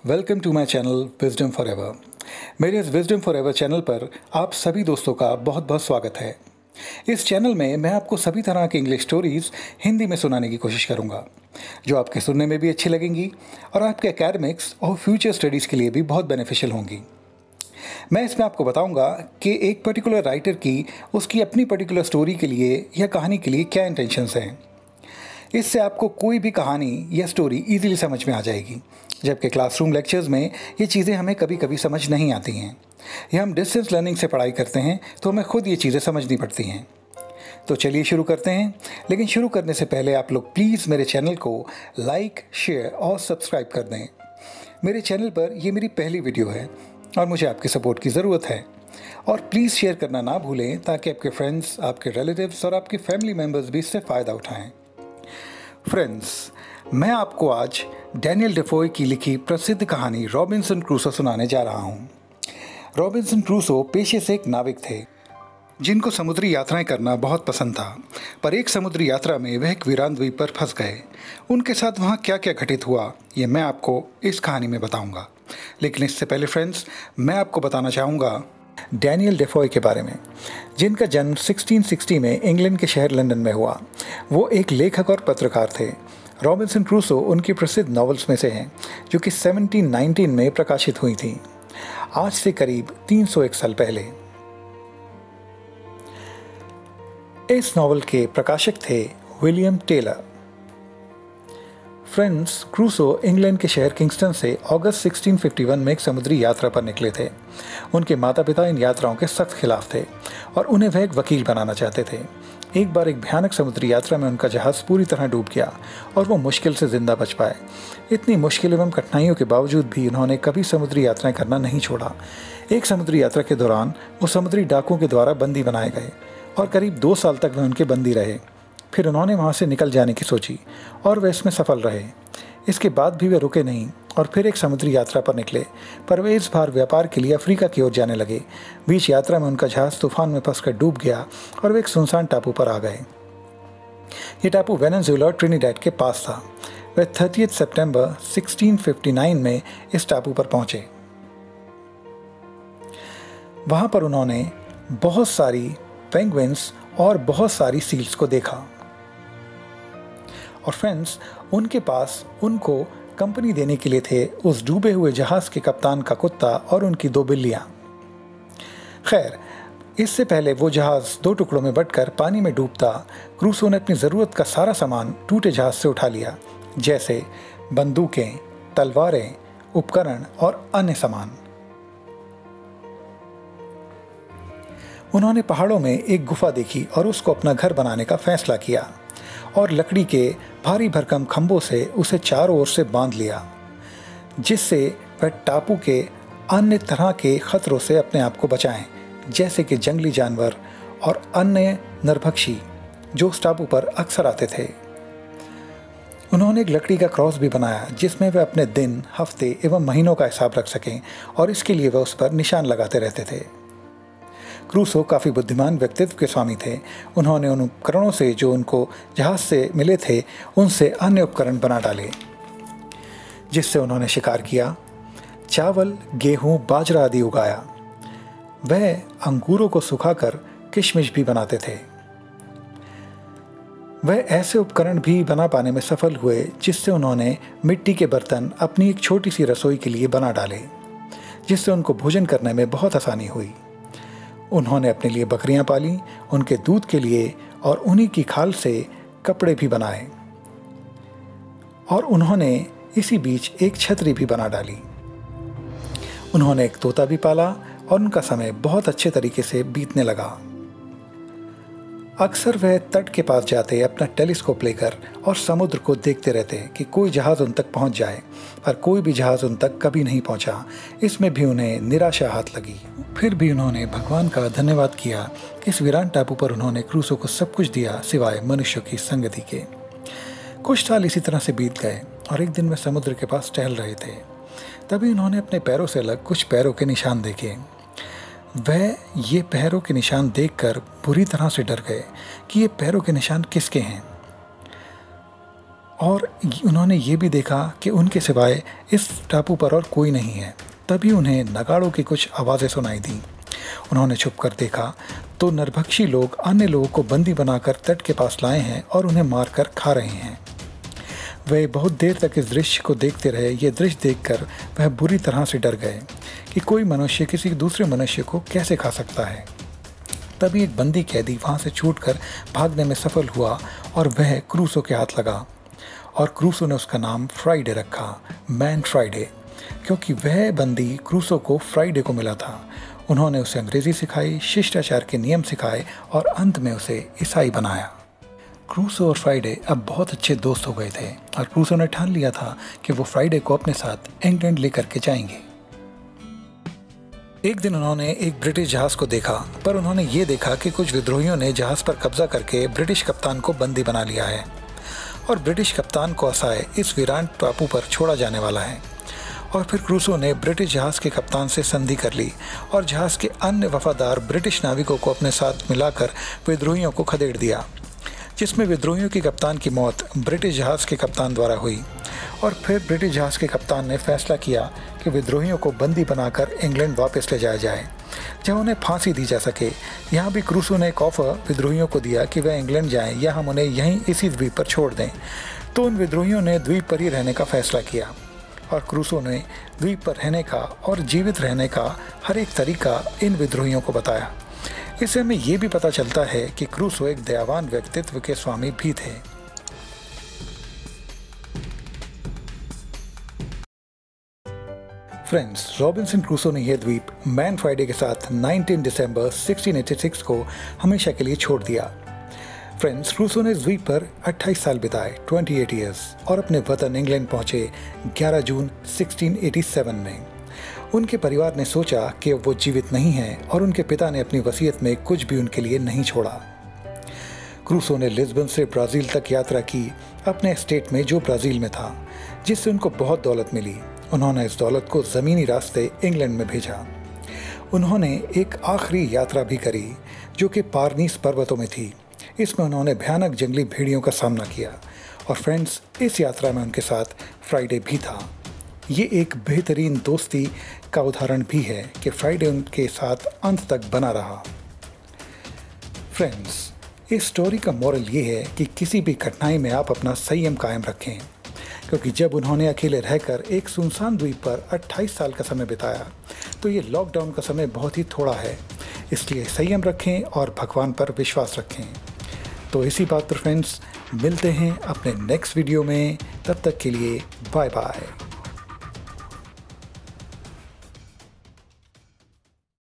Welcome to my channel Wisdom Forever. मेरे इस wisdom forever channel पर आप सभी दोस्तों का बहुत बहुत स्वागत है। इस चैनल में मैं आपको सभी तरह की इंग्लिश स्टोरीज हिंदी में सुनाने की कोशिश करूंगा, जो आपके सुनने में भी अच्छी लगेंगी और आपके एकेडमिक्स और फ्यूचर स्टडीज़ के लिए भी बहुत बेनिफिशियल होंगी। मैं इसमें आपको बताऊंगा कि एक पर्टिकुलर राइटर की उसकी अपनी पर्टिकुलर स्टोरी के लिए या कहानी के लिए क्या इंटेंशंस हैं। इससे आपको कोई भी कहानी या स्टोरी इजीली समझ में आ जाएगी, जबकि क्लासरूम लेक्चर्स में ये चीज़ें हमें कभी कभी समझ नहीं आती हैं या हम डिस्टेंस लर्निंग से पढ़ाई करते हैं तो हमें खुद ये चीज़ें समझनी पड़ती हैं। तो चलिए शुरू करते हैं, लेकिन शुरू करने से पहले आप लोग प्लीज़ मेरे चैनल को लाइक, शेयर और सब्सक्राइब कर दें। मेरे चैनल पर ये मेरी पहली वीडियो है और मुझे आपकी सपोर्ट की ज़रूरत है। और प्लीज़ शेयर करना ना भूलें ताकि आपके फ्रेंड्स, आपके रिलेटिव्स और आपके फैमिली मेम्बर्स भी इससे फ़ायदा उठाएं। फ्रेंड्स, मैं आपको आज डैनियल डेफोए की लिखी प्रसिद्ध कहानी रॉबिन्सन क्रूसो सुनाने जा रहा हूँ। रॉबिन्सन क्रूसो पेशे से एक नाविक थे जिनको समुद्री यात्राएं करना बहुत पसंद था, पर एक समुद्री यात्रा में वह एक वीरान द्वीप पर फंस गए। उनके साथ वहाँ क्या क्या घटित हुआ ये मैं आपको इस कहानी में बताऊँगा। लेकिन इससे पहले फ्रेंड्स, मैं आपको बताना चाहूँगा डैनियल डेफोए के बारे में, जिनका जन्म 1660 में इंग्लैंड के शहर लंदन में हुआ। वो एक लेखक और पत्रकार थे। रॉबिन्सन क्रूसो उनकी प्रसिद्ध नॉवेल्स में से हैं, जो कि 1719 में प्रकाशित हुई थी, आज से करीब 301 साल पहले। इस नॉवेल के प्रकाशक थे William Taylor. Friends, Crusoe England के शहर किंगस्टन से अगस्त 1651 में एक समुद्री यात्रा पर निकले थे। उनके माता पिता इन यात्राओं के सख्त खिलाफ थे और उन्हें वह एक वकील बनाना चाहते थे। एक बार एक भयानक समुद्री यात्रा में उनका जहाज़ पूरी तरह डूब गया और वो मुश्किल से जिंदा बच पाए। इतनी मुश्किल एवं कठिनाइयों के बावजूद भी उन्होंने कभी समुद्री यात्राएं करना नहीं छोड़ा। एक समुद्री यात्रा के दौरान वो समुद्री डाकुओं के द्वारा बंदी बनाए गए और करीब 2 साल तक वे उनके बंदी रहे। फिर उन्होंने वहाँ से निकल जाने की सोची और वे इसमें सफल रहे। इसके बाद भी वे रुके नहीं और फिर एक समुद्री यात्रा पर निकले, पर वे इस बार व्यापार के लिए अफ्रीका की ओर जाने लगे। बीच यात्रा में उनका जहाज़ तूफान में फंसकर डूब गया और वे एक सुनसान टापू पर आ गए। ये टापू वेनेजुएला और ट्रिनिडैड के पास था। वे 30 सितंबर 1659 में इस टापू पर पहुंचे। वहां पर उन्होंने बहुत सारी पेंगुइन्स और बहुत सारी सील्स को देखा। और फ्रेंड्स, उनके पास उनको कंपनी देने के लिए थे उस डूबे हुए जहाज के कप्तान का कुत्ता और उनकी 2 बिल्लियां। खैर, इससे पहले वो जहाज 2 टुकड़ों में बंटकर पानी में डूबता, क्रूसो ने अपनी ज़रूरत का सारा सामान टूटे जहाज से उठा लिया, जैसे बंदूकें, तलवारें, उपकरण और अन्य सामान। उन्होंने पहाड़ों में एक गुफा देखी और उसको अपना घर बनाने का फैसला किया और लकड़ी के भारी भरकम खंभों से उसे चारों ओर से बांध लिया, जिससे वह टापू के अन्य तरह के खतरों से अपने आप को बचाएं, जैसे कि जंगली जानवर और अन्य नरभक्षी जो उस टापू पर अक्सर आते थे। उन्होंने एक लकड़ी का क्रॉस भी बनाया, जिसमें वह अपने दिन, हफ्ते एवं महीनों का हिसाब रख सकें और इसके लिए वह उस पर निशान लगाते रहते थे। क्रूसो काफ़ी बुद्धिमान व्यक्तित्व के स्वामी थे। उन्होंने उन उपकरणों से जो उनको जहाज़ से मिले थे, उनसे अन्य उपकरण बना डाले, जिससे उन्होंने शिकार किया, चावल, गेहूं, बाजरा आदि उगाया। वह अंगूरों को सुखाकर किशमिश भी बनाते थे। वह ऐसे उपकरण भी बना पाने में सफल हुए जिससे उन्होंने मिट्टी के बर्तन अपनी एक छोटी सी रसोई के लिए बना डाले, जिससे उनको भोजन करने में बहुत आसानी हुई। उन्होंने अपने लिए बकरियां पाली, उनके दूध के लिए, और उन्हीं की खाल से कपड़े भी बनाए। और उन्होंने इसी बीच एक छतरी भी बना डाली। उन्होंने एक तोता भी पाला और उनका समय बहुत अच्छे तरीके से बीतने लगा। अक्सर वह तट के पास जाते, अपना टेलीस्कोप लेकर, और समुद्र को देखते रहते कि कोई जहाज़ उन तक पहुंच जाए, पर कोई भी जहाज़ उन तक कभी नहीं पहुंचा। इसमें भी उन्हें निराशा हाथ लगी। फिर भी उन्होंने भगवान का धन्यवाद किया। इस वीरान टापू पर उन्होंने क्रूसो को सब कुछ दिया सिवाय मनुष्यों की संगति के। कुछ साल इसी तरह से बीत गए और एक दिन वे समुद्र के पास टहल रहे थे। तभी उन्होंने अपने पैरों से अलग कुछ पैरों के निशान देखे। वह ये पैरों के निशान देखकर बुरी तरह से डर गए कि ये पैरों के निशान किसके हैं। और उन्होंने ये भी देखा कि उनके सिवाय इस टापू पर और कोई नहीं है। तभी उन्हें नगाड़ों की कुछ आवाज़ें सुनाई दी। उन्होंने छुप कर देखा तो नरभक्षी लोग अन्य लोगों को बंदी बनाकर तट के पास लाए हैं और उन्हें मारकर खा रहे हैं। वे बहुत देर तक इस दृश्य को देखते रहे। ये दृश्य देखकर वह बुरी तरह से डर गए कि कोई मनुष्य किसी दूसरे मनुष्य को कैसे खा सकता है। तभी एक बंदी कैदी वहाँ से छूटकर भागने में सफल हुआ और वह क्रूसो के हाथ लगा और क्रूसो ने उसका नाम फ्राइडे रखा, मैन फ्राइडे, क्योंकि वह बंदी क्रूसो को फ्राइडे को मिला था। उन्होंने उसे अंग्रेज़ी सिखाई, शिष्टाचार के नियम सिखाए और अंत में उसे ईसाई बनाया। क्रूसो और फ्राइडे अब बहुत अच्छे दोस्त हो गए थे और क्रूसो ने ठान लिया था कि वो फ्राइडे को अपने साथ इंग्लैंड लेकर के जाएंगे। एक दिन उन्होंने एक ब्रिटिश जहाज को देखा, पर उन्होंने ये देखा कि कुछ विद्रोहियों ने जहाज पर कब्जा करके ब्रिटिश कप्तान को बंदी बना लिया है और ब्रिटिश कप्तान को असाए इस वीरान टापू पर छोड़ा जाने वाला है। और फिर क्रूसो ने ब्रिटिश जहाज के कप्तान से संधि कर ली और जहाज के अन्य वफादार ब्रिटिश नाविकों को अपने साथ मिलाकर विद्रोहियों को खदेड़ दिया, जिसमें विद्रोहियों के कप्तान की मौत ब्रिटिश जहाज के कप्तान द्वारा हुई। और फिर ब्रिटिश जहाज के कप्तान ने फैसला किया कि विद्रोहियों को बंदी बनाकर इंग्लैंड वापस ले जाया जाए, जहाँ उन्हें फांसी दी जा सके। यहाँ भी क्रूसो ने एक ऑफर विद्रोहियों को दिया कि वह इंग्लैंड जाएं या हम उन्हें यहीं इसी द्वीप पर छोड़ दें। तो उन विद्रोहियों ने द्वीप पर ही रहने का फैसला किया और क्रूसो ने द्वीप पर रहने का और जीवित रहने का हर एक तरीका इन विद्रोहियों को बताया। इससे हमें ये भी पता चलता है कि क्रूसो एक दयावान व्यक्तित्व के स्वामी भी थे। फ्रेंड्स, रॉबिन्सन क्रूसो ने यह द्वीप मैन फ्राइडे के साथ 19 दिसंबर 1686 को हमेशा के लिए छोड़ दिया। फ्रेंड्स, क्रूसो ने इस द्वीप पर 28 साल बिताए, 28 ईयर्स, और अपने वतन इंग्लैंड पहुंचे 11 जून 1687 में। उनके परिवार ने सोचा कि वो जीवित नहीं हैं और उनके पिता ने अपनी वसीयत में कुछ भी उनके लिए नहीं छोड़ा। क्रूसो ने लिस्बन से ब्राज़ील तक यात्रा की अपने स्टेट में जो ब्राज़ील में था, जिससे उनको बहुत दौलत मिली। उन्होंने इस दौलत को ज़मीनी रास्ते इंग्लैंड में भेजा। उन्होंने एक आखिरी यात्रा भी करी जो कि पारनीस पर्वतों में थी। इसमें उन्होंने भयानक जंगली भेड़ियों का सामना किया और फ्रेंड्स, इस यात्रा में उनके साथ फ्राइडे भी था। ये एक बेहतरीन दोस्ती का उदाहरण भी है कि फ्राइडे उनके साथ अंत तक बना रहा। फ्रेंड्स, इस स्टोरी का मोरल ये है कि किसी भी कठिनाई में आप अपना संयम कायम रखें, क्योंकि जब उन्होंने अकेले रहकर एक सुनसान द्वीप पर 28 साल का समय बिताया तो ये लॉकडाउन का समय बहुत ही थोड़ा है। इसलिए संयम रखें और भगवान पर विश्वास रखें। तो इसी बात पर फ्रेंड्स, मिलते हैं अपने नेक्स्ट वीडियो में। तब तक के लिए बाय बाय।